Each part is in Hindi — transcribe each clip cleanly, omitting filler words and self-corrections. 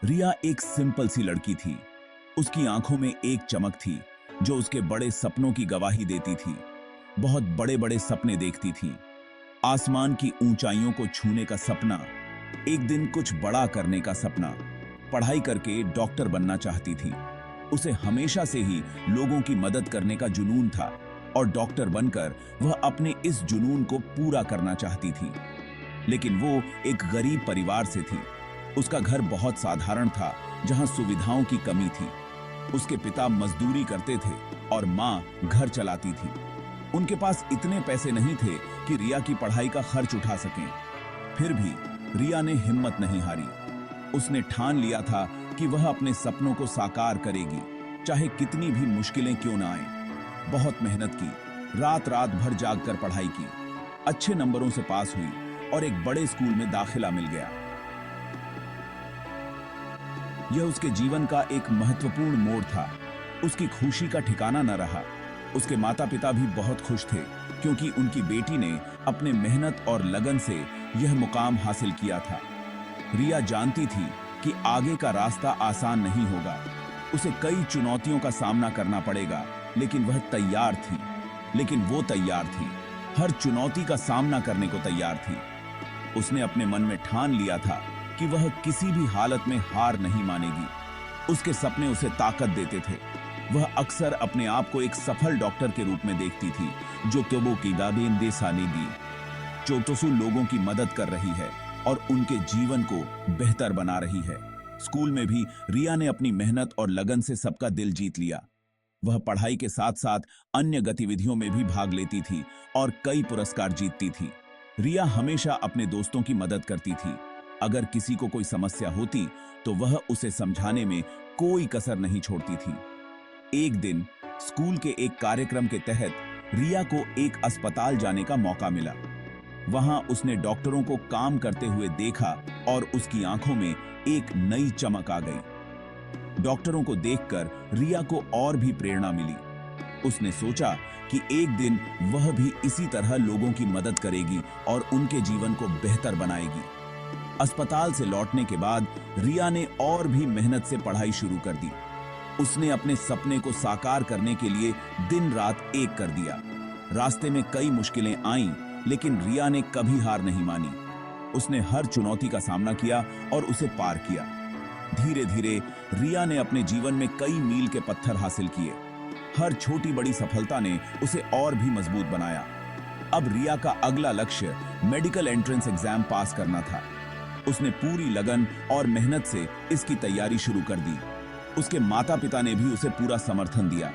रिया एक सिंपल सी लड़की थी। उसकी आंखों में एक चमक थी जो उसके बड़े सपनों की गवाही देती थी। बहुत बड़े बड़े सपने देखती थी। आसमान की ऊंचाइयों को छूने का सपना, एक दिन कुछ बड़ा करने का सपना, पढ़ाई करके डॉक्टर बनना चाहती थी। उसे हमेशा से ही लोगों की मदद करने का जुनून था और डॉक्टर बनकर वह अपने इस जुनून को पूरा करना चाहती थी। लेकिन वो एक गरीब परिवार से थी। उसका घर बहुत साधारण था, जहां सुविधाओं की कमी थी। उसके पिता मजदूरी करते थे और माँ घर चलाती थी। उनके पास इतने पैसे नहीं थे कि रिया की पढ़ाई का खर्च उठा सकें। फिर भी रिया ने हिम्मत नहीं हारी। उसने ठान लिया था कि वह अपने सपनों को साकार करेगी, चाहे कितनी भी मुश्किलें क्यों ना आए। बहुत मेहनत की, रात रात भर जागकर पढ़ाई की, अच्छे नंबरों से पास हुई और एक बड़े स्कूल में दाखिला मिल गया। यह उसके जीवन का एक महत्वपूर्ण मोड़ था। उसकी खुशी का ठिकाना न रहा। उसके माता पिता भी बहुत खुश थे, क्योंकि उनकी बेटी ने अपने मेहनत और लगन से यह मुकाम हासिल किया था। रिया जानती थी कि आगे का रास्ता आसान नहीं होगा। उसे कई चुनौतियों का सामना करना पड़ेगा, लेकिन वह तैयार थी। लेकिन वो तैयार थी, हर चुनौती का सामना करने को तैयार थी। उसने अपने मन में ठान लिया था कि वह किसी भी हालत में हार नहीं मानेगी। उसके सपने उसे ताकत देते थे। वह अक्सर अपने आप को एक सफल डॉक्टर के रूप में देखती थी, जो क्योबो की दाबेन दे सानेगी, जो तोसु लोगों की मदद कर रही है और उनके जीवन को बेहतर बना रही है। स्कूल में भी रिया ने अपनी मेहनत और लगन से सबका दिल जीत लिया। वह पढ़ाई के साथ साथ अन्य गतिविधियों में भी भाग लेती थी और कई पुरस्कार जीतती थी। रिया हमेशा अपने दोस्तों की मदद करती थी। अगर किसी को कोई समस्या होती तो वह उसे समझाने में कोई कसर नहीं छोड़ती थी। एक दिन स्कूल के एक कार्यक्रम के तहत रिया को एक अस्पताल जाने का मौका मिला। वहां उसने डॉक्टरों को काम करते हुए देखा और उसकी आंखों में एक नई चमक आ गई। डॉक्टरों को देखकर रिया को और भी प्रेरणा मिली। उसने सोचा कि एक दिन वह भी इसी तरह लोगों की मदद करेगी और उनके जीवन को बेहतर बनाएगी। अस्पताल से लौटने के बाद रिया ने और भी मेहनत से पढ़ाई शुरू कर दी। उसने अपने सपने को साकार करने के लिए दिन रात एक कर दिया। रास्ते में कई मुश्किलें आईं, लेकिन रिया ने कभी हार नहीं मानी। उसने हर चुनौती का सामना किया और उसे पार किया। धीरे धीरे रिया ने अपने जीवन में कई मील के पत्थर हासिल किए। हर छोटी बड़ी सफलता ने उसे और भी मजबूत बनाया। अब रिया का अगला लक्ष्य मेडिकल एंट्रेंस एग्जाम पास करना था। उसने पूरी लगन और मेहनत से इसकी तैयारी शुरू कर दी। उसके माता पिता ने भी उसे पूरा समर्थन दिया।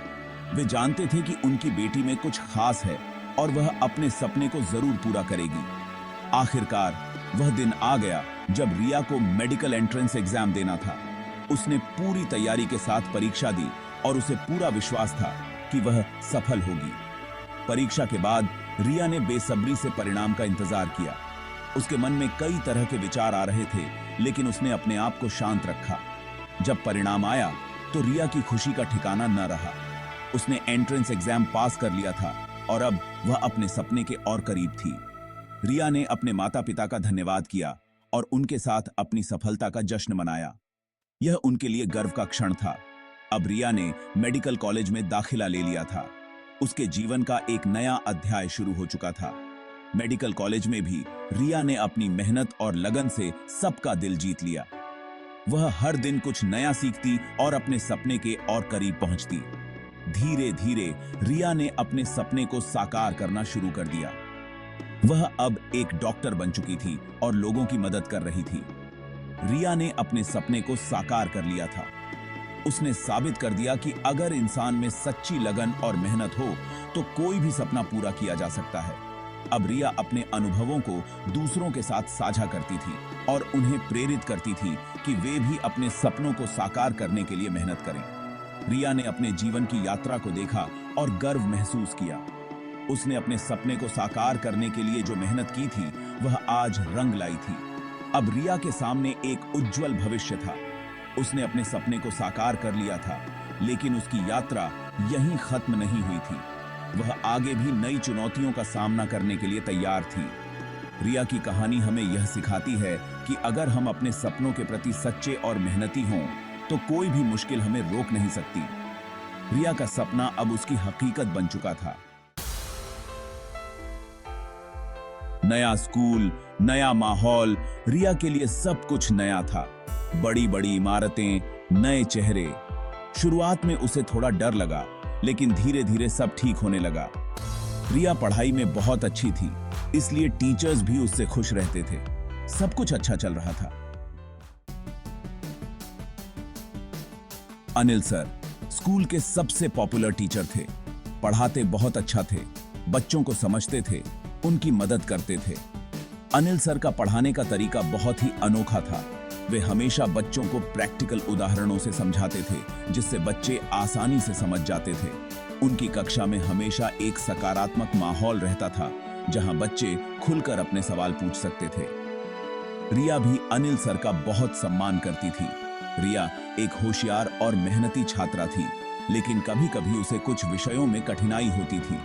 वे जानते थे कि उनकी बेटी में कुछ खास है और वह अपने सपने को जरूर पूरा करेगी। आखिरकार वह दिन आ गया जब रिया को मेडिकल एंट्रेंस एग्जाम देना था। उसने पूरी तैयारी के साथ परीक्षा दी और उसे पूरा विश्वास था कि वह सफल होगी। परीक्षा के बाद रिया ने बेसब्री से परिणाम का इंतजार किया। उसके मन में कई तरह के विचार आ रहे थे, लेकिन उसने अपने आप को शांत रखा। जब परिणाम आया तो रिया की खुशी का ठिकाना न रहा। उसने एंट्रेंस एग्जाम पास कर लिया था और अब वह अपने सपने के और करीब थी। रिया ने अपने माता पिता का धन्यवाद किया और उनके साथ अपनी सफलता का जश्न मनाया। यह उनके लिए गर्व का क्षण था। अब रिया ने मेडिकल कॉलेज में दाखिला ले लिया था। उसके जीवन का एक नया अध्याय शुरू हो चुका था। मेडिकल कॉलेज में भी रिया ने अपनी मेहनत और लगन से सबका दिल जीत लिया। वह हर दिन कुछ नया सीखती और अपने सपने के और करीब पहुंचती। धीरे धीरे रिया ने अपने सपने को साकार करना शुरू कर दिया। वह अब एक डॉक्टर बन चुकी थी और लोगों की मदद कर रही थी। रिया ने अपने सपने को साकार कर लिया था। उसने साबित कर दिया कि अगर इंसान में सच्ची लगन और मेहनत हो तो कोई भी सपना पूरा किया जा सकता है। अब रिया अपने अनुभवों को दूसरों के साथ साझा करती थी और उन्हें प्रेरित करती थी कि वे भी अपने सपनों को साकार करने के लिए मेहनत करें। रिया ने अपने जीवन की यात्रा को देखा और गर्व महसूस किया। उसने अपने सपने को साकार करने के लिए जो मेहनत की थी, वह आज रंग लाई थी। अब रिया के सामने एक उज्जवल भविष्य था। उसने अपने सपने को साकार कर लिया था, लेकिन उसकी यात्रा यहीं खत्म नहीं हुई थी। वह आगे भी नई चुनौतियों का सामना करने के लिए तैयार थी। रिया की कहानी हमें यह सिखाती है कि अगर हम अपने सपनों के प्रति सच्चे और मेहनती हों तो कोई भी मुश्किल हमें रोक नहीं सकती। रिया का सपना अब उसकी हकीकत बन चुका था। नया स्कूल, नया माहौल, रिया के लिए सब कुछ नया था। बड़ी बड़ी इमारतें, नए चेहरे। शुरुआत में उसे थोड़ा डर लगा, लेकिन धीरे धीरे सब ठीक होने लगा। रिया पढ़ाई में बहुत अच्छी थी, इसलिए टीचर्स भी उससे खुश रहते थे। सब कुछ अच्छा चल रहा था। अनिल सर स्कूल के सबसे पॉपुलर टीचर थे। पढ़ाते बहुत अच्छा थे, बच्चों को समझते थे, उनकी मदद करते थे। अनिल सर का पढ़ाने का तरीका बहुत ही अनोखा था। वे हमेशा बच्चों को प्रैक्टिकल उदाहरणों से समझाते थे, जिससे बच्चे आसानी से समझ जाते थे। उनकी कक्षा में हमेशा एक सकारात्मक माहौल रहता था, जहां बच्चे खुलकर अपने सवाल पूछ सकते थे। रिया भी अनिल सर का बहुत सम्मान करती थी। रिया एक होशियार और मेहनती छात्रा थी, लेकिन कभी-कभी उसे कुछ विषयों में कठिनाई होती थी।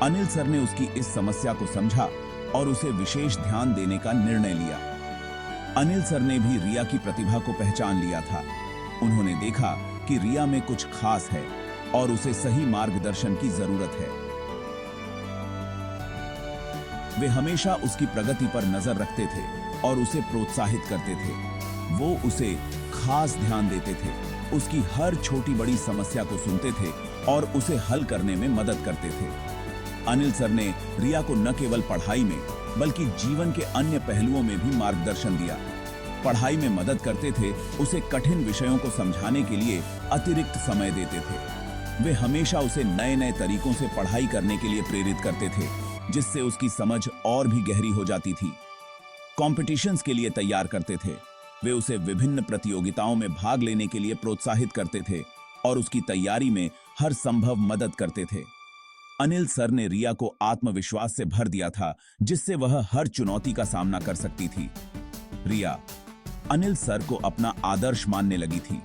अनिल सर ने उसकी इस समस्या को समझा और उसे विशेष ध्यान देने का निर्णय लिया। अनिल सर ने भी रिया की प्रतिभा को पहचान लिया था। उन्होंने देखा कि रिया में कुछ खास है और उसे सही मार्गदर्शन की जरूरत है। वे हमेशा उसकी प्रगति पर नजर रखते थे और उसे प्रोत्साहित करते थे। वो उसे खास ध्यान देते थे, उसकी हर छोटी बड़ी समस्या को सुनते थे और उसे हल करने में मदद करते थे। अनिल सर ने रिया को न केवल पढ़ाई में बल्कि जीवन के अन्य पहलुओं में भी मार्गदर्शन दिया। पढ़ाई में मदद करते थे, उसे कठिन विषयों को समझाने के लिए अतिरिक्त समय देते थे। वे हमेशा उसे नए-नए तरीकों से पढ़ाई करने के लिए प्रेरित करते थे, जिससे उसकी समझ और भी गहरी हो जाती थी। कॉम्पिटिशन्स के लिए तैयार करते थे। वे उसे विभिन्न प्रतियोगिताओं में भाग लेने के लिए प्रोत्साहित करते थे और उसकी तैयारी में हर संभव मदद करते थे। अनिल सर ने रिया को आत्मविश्वास से भर दिया था, जिससे वह हर चुनौती का सामना कर सकती थी। रिया अनिल सर को अपना आदर्श मानने लगी थी।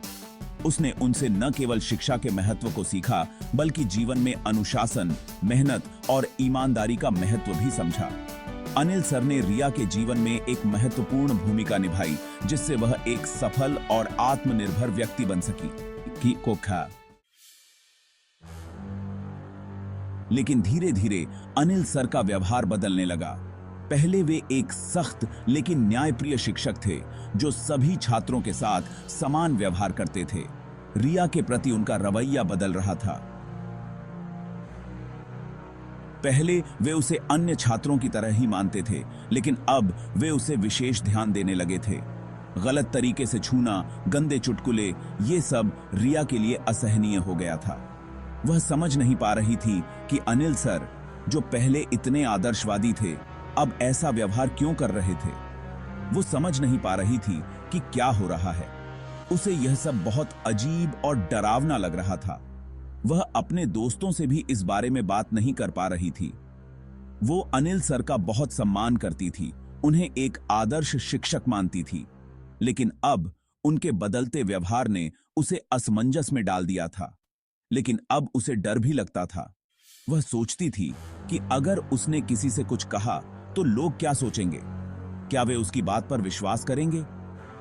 उसने उनसे न केवल शिक्षा के महत्व को सीखा, बल्कि जीवन में अनुशासन, मेहनत और ईमानदारी का महत्व भी समझा। अनिल सर ने रिया के जीवन में एक महत्वपूर्ण भूमिका निभाई, जिससे वह एक सफल और आत्मनिर्भर व्यक्ति बन सकी। लेकिन धीरे धीरे अनिल सर का व्यवहार बदलने लगा। पहले वे एक सख्त लेकिन न्यायप्रिय शिक्षक थे, जो सभी छात्रों के साथ समान व्यवहार करते थे। रिया के प्रति उनका रवैया बदल रहा था। पहले वे उसे अन्य छात्रों की तरह ही मानते थे, लेकिन अब वे उसे विशेष ध्यान देने लगे थे। गलत तरीके से छूना, गंदे चुटकुले, ये सब रिया के लिए असहनीय हो गया था। वह समझ नहीं पा रही थी कि अनिल सर, जो पहले इतने आदर्शवादी थे, अब ऐसा व्यवहार क्यों कर रहे थे। वो समझ नहीं पा रही थी कि क्या हो रहा है। उसे यह सब बहुत अजीब और डरावना लग रहा था। वह अपने दोस्तों से भी इस बारे में बात नहीं कर पा रही थी। वो अनिल सर का बहुत सम्मान करती थी, उन्हें एक आदर्श शिक्षक मानती थी, लेकिन अब उनके बदलते व्यवहार ने उसे असमंजस में डाल दिया था। लेकिन अब उसे डर भी लगता था। वह सोचती थी कि अगर उसने किसी से कुछ कहा तो लोग क्या सोचेंगे। क्या वे उसकी बात पर विश्वास करेंगे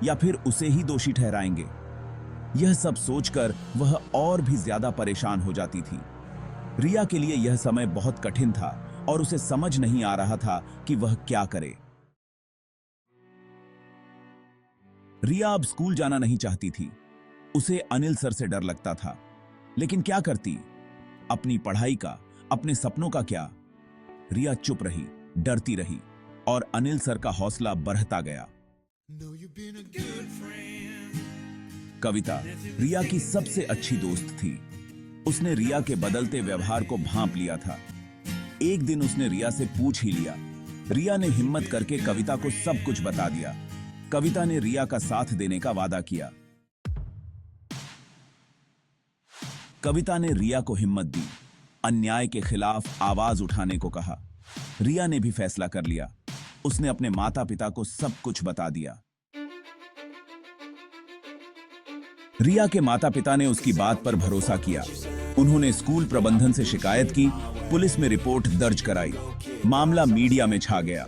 या फिर उसे ही दोषी ठहराएंगे। यह सब सोचकर वह और भी ज्यादा परेशान हो जाती थी। रिया के लिए यह समय बहुत कठिन था और उसे समझ नहीं आ रहा था कि वह क्या करे। रिया अब स्कूल जाना नहीं चाहती थी। उसे अनिल सर से डर लगता था, लेकिन क्या करती। अपनी पढ़ाई का, अपने सपनों का क्या। रिया चुप रही, डरती रही और अनिल सर का हौसला बढ़ता गया। कविता रिया की सबसे अच्छी दोस्त थी। उसने रिया के बदलते व्यवहार को भांप लिया था। एक दिन उसने रिया से पूछ ही लिया। रिया ने हिम्मत करके कविता को सब कुछ बता दिया। कविता ने रिया का साथ देने का वादा किया। कविता ने रिया को हिम्मत दी, अन्याय के खिलाफ आवाज उठाने को कहा। रिया ने भी फैसला कर लिया। उसने अपने माता पिता को सब कुछ बता दिया। रिया के माता पिता ने उसकी बात पर भरोसा किया। उन्होंने स्कूल प्रबंधन से शिकायत की, पुलिस में रिपोर्ट दर्ज कराई। मामला मीडिया में छा गया।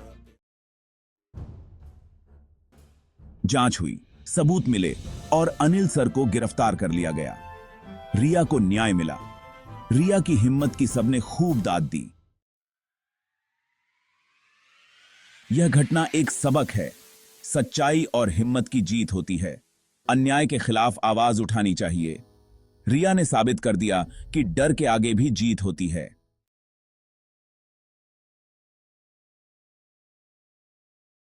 जांच हुई, सबूत मिले और अनिल सर को गिरफ्तार कर लिया गया। रिया को न्याय मिला। रिया की हिम्मत की सबने खूब दाद दी। यह घटना एक सबक है। सच्चाई और हिम्मत की जीत होती है। अन्याय के खिलाफ आवाज उठानी चाहिए। रिया ने साबित कर दिया कि डर के आगे भी जीत होती है।